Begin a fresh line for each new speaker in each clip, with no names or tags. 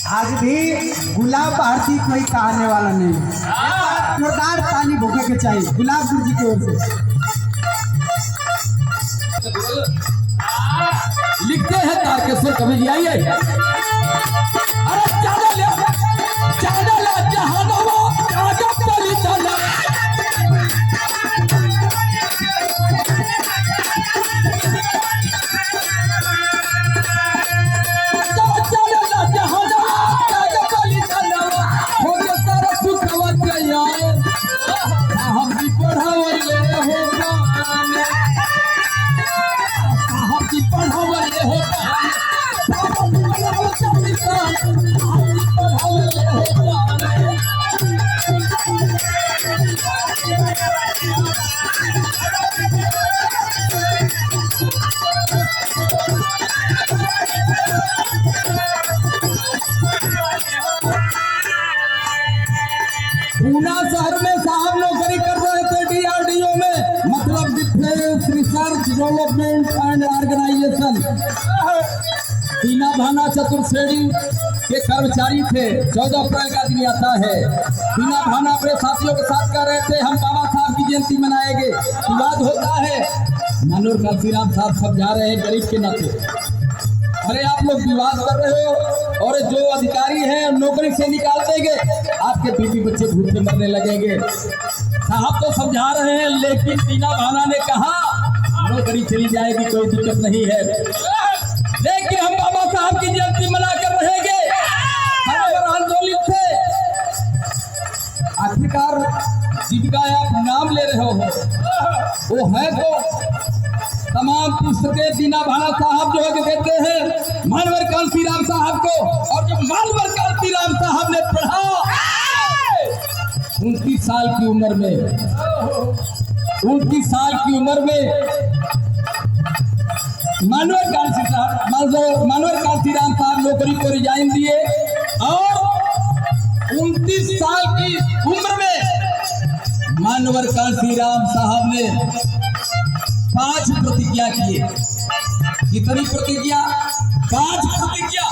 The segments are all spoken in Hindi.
आज भी गुलाब भारती कोई कहने वाला नहीं। जोरदार ताली भूखे के चाहिए गुलाब गुरु जी की ओर से।
लिखते हैं तारकेश्वर कवि जी, आइए। अरे ज्यादा ले जहानवा राजा पली चला पूना शहर में साहब नौकरी कर रहे थे DRDO में, मतलब defence research development and organisation. तीना भाना चतुर्श्रेणी के कर्मचारी थे। 14 अप्रैल का दिन आता है। तीना भाना अपने साथियों के साथ कह रहे थे हम बाबा साहब की जयंती मनाएंगे। विवाद होता है, मनोहर काशीराम साहब सब जा रहे हैं गरीब के नाते। अरे आप लोग विवाद कर रहे हो और जो अधिकारी हैं नौकरी से निकाल देंगे, आपके बीवी बच्चे भूखे मरने लगेंगे। साहब तो समझा रहे हैं, लेकिन तीना भाना ने कहा नौकरी चली जाएगी कोई दिक्कत नहीं है, लेकिन हम बाबा साहब की जयंती मनाकर रहेंगे। हम आंदोलित थे। आखिरकार जीविका आप नाम ले रहे हो, वो है तो तमाम पुस्तकें दीना भाना साहब जो है कि देते हैं मानवर कांसीराम साहब को, और जब मानवर कांसीराम साहब ने पढ़ा 29 साल की उम्र में, 29 साल की उम्र में मानवर कांसीराम साहब नौकरी को रिजाइन दिए और 29 साल की उम्र में मानवर कांसीराम साहब ने 5 प्रतिज्ञा किए। कितनी प्रतिज्ञा? 5 प्रतिज्ञा।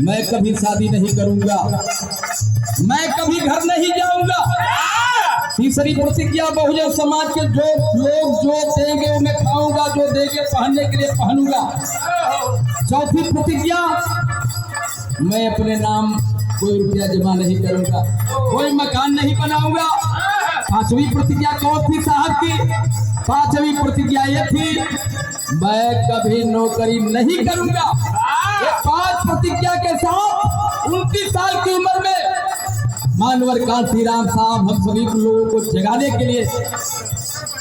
मैं कभी शादी नहीं करूंगा, मैं कभी घर नहीं जाऊंगा। तीसरी प्रतिज्ञा, बहुजन समाज के जो लोग जो देंगे वो मैं खाऊंगा, जो देंगे पहनने के लिए पहनूंगा। चौथी प्रतिज्ञा, मैं अपने नाम कोई रुपया जमा नहीं करूंगा, कोई मकान नहीं बनाऊंगा। पांचवी प्रतिज्ञा कौन थी साहब की? पांचवी प्रतिज्ञा ये थी, मैं कभी नौकरी नहीं करूंगा। ये 5 प्रतिज्ञा के साथ 29 साल की उम्र में मानवर कांसीराम साहब हम सभी लोगों को जगाने के लिए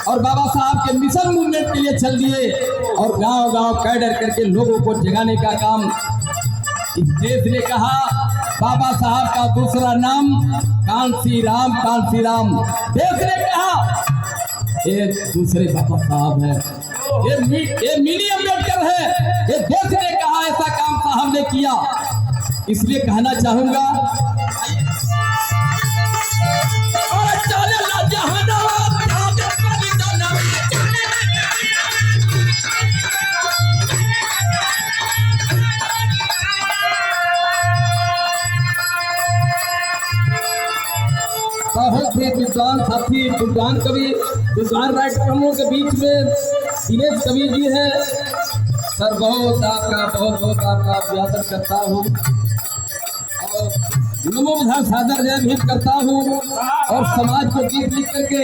और बाबा साहब के मिशन मूवमेंट के लिए चल दिए और गांव-गांव कैडर करके लोगों को जगाने का काम इस देश ने कहा। बाबा साहब का दूसरा नाम कांसीराम, कांसीराम। देश ने कहा ये दूसरे बाबा साहब है, ये मिनी अम्बेडकर है। ये देश ने कहा, ऐसा काम साहब ने किया। इसलिए कहना चाहूंगा बहुत ही विद्वान साथी, विद्वान कवि, विद्वान राइटरों के बीच में दिनेश कवि जी हैं। सर बहुत आपका अभिवादन करता हूँ और नमो विधान सादर जय भेंट करता हूँ। और समाज को गीत लिख करके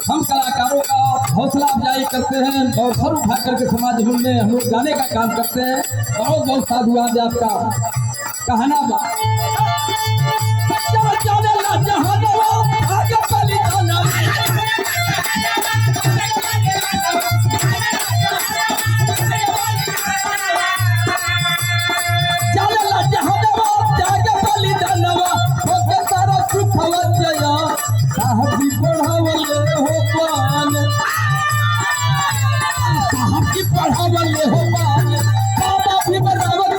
हम कलाकारों का हौसला अफजाई करते हैं और सर उठा करके समाज में हम लोग गाने का काम करते हैं। बहुत बहुत साधुवाद आपका कहना बा। पढ़ावले हो बाबा भी बराबर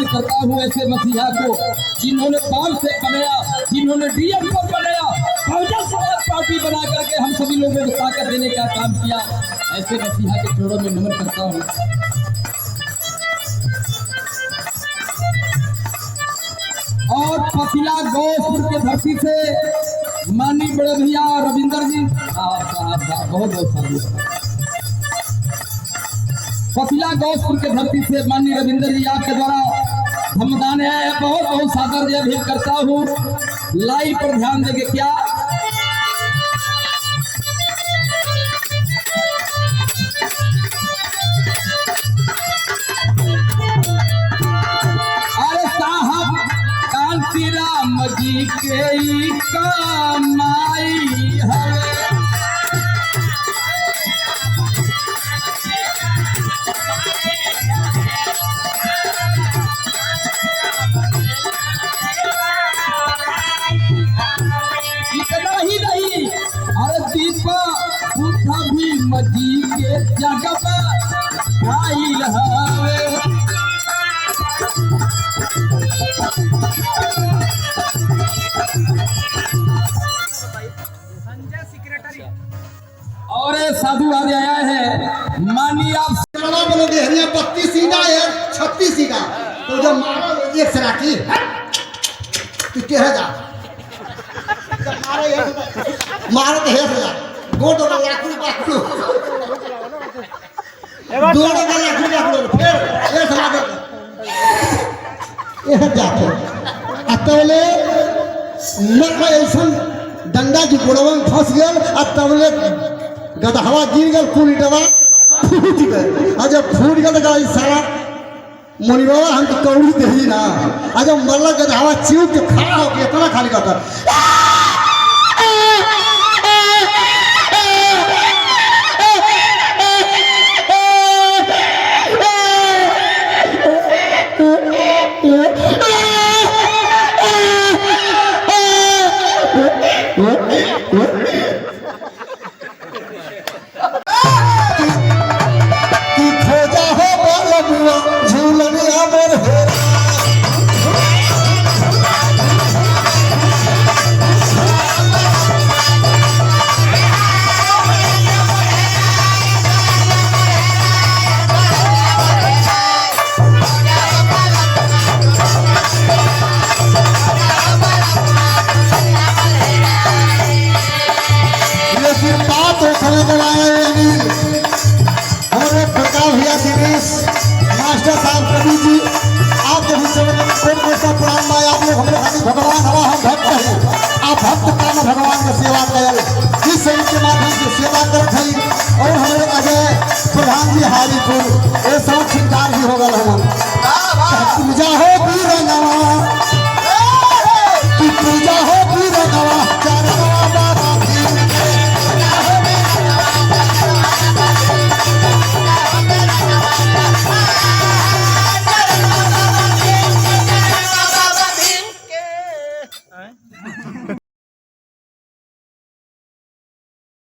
करता हूँ ऐसे मसीहा को जिन्होंने पाल से बनाया, जिन्होंने डीएम को बनाया, बहुजन समाज पार्टी बना करके हम सभी लोगों को ताकत देने का काम किया। ऐसे मसीहा के चरणों में नमन करता हूँ। और पतिला गौसपुर के धरती से माननीय बड़े भैया रविंदर जी साहब बहुत बहुत साधु। पतिला गौसपुर के धरती से माननीय रविंदर जी आपके द्वारा धमदान है, बहुत बहुत सादर जय भेंट करता हूँ। लाइव पर ध्यान देंगे क्या राम जी के कमाई है। इतना ही नहीं, अरे दीपा बुद्धा भी मजी के जगह आई है। और साधु आज आया है माननीय आप
बोलोगे हरिया 32 सीधा है 36 सीधा, तो जब मारो एक से राखी तू क्या है जा मारो तो है जा गोड़ तो लाखू बाखू दो लाखू फिर एक लाख ये जाके अतवले न ऐसा डंडा की गोड़वा में फंस गया, अतवले गदहवा गिर गया, कुल डबा फूट गए। और जब फूट गया तो सारा मोनी बाबा हम तो कौड़ी दे ना, और जब मरला गदहवा चिव के खड़ा हो गया इतना खाली करता मास्टर साहब कवि जी आपके प्रणाम भाई। आप लोग हमारे खाली भगवान हवा हम भक्त हैं, आप भक्त का न भगवान की सेवा कर इस शरीर के माध्यम से सेवा करते हैं। और हमारे अजय प्रधान जी हाजीपुर ये सब ठिकादार भी हो गए हम पूजा हो वीर नवा